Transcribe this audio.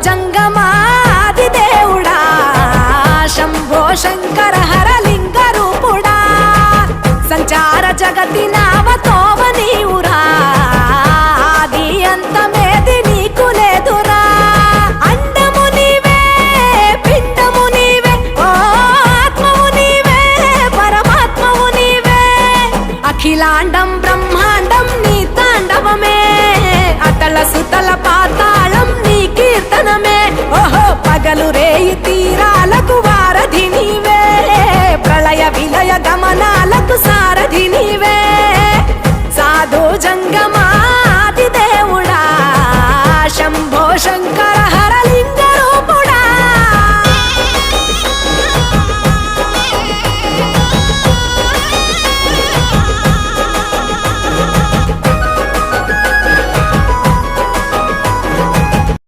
జంగమాది దేవుడా శంభో శంకర హరలింగ రూపుడా సంచార జగతి నావతోవ నీవురా ఆది అంతమేది నీకు లేదురా అండము నీవే పిండము నీవే ఓ ఆత్మవు నీవే పరమాత్మవు నీవే అఖిలాండం బ్రహ్మాండం నీ తాండవమే అతల సుతల పాతాళం నీ కీర్తనమే ఓహో పగలు రేయి తీరాలకు వారధి నీవే ప్రళయ విలయ గమనాలకు సారథి నీవే సాధు జంగమ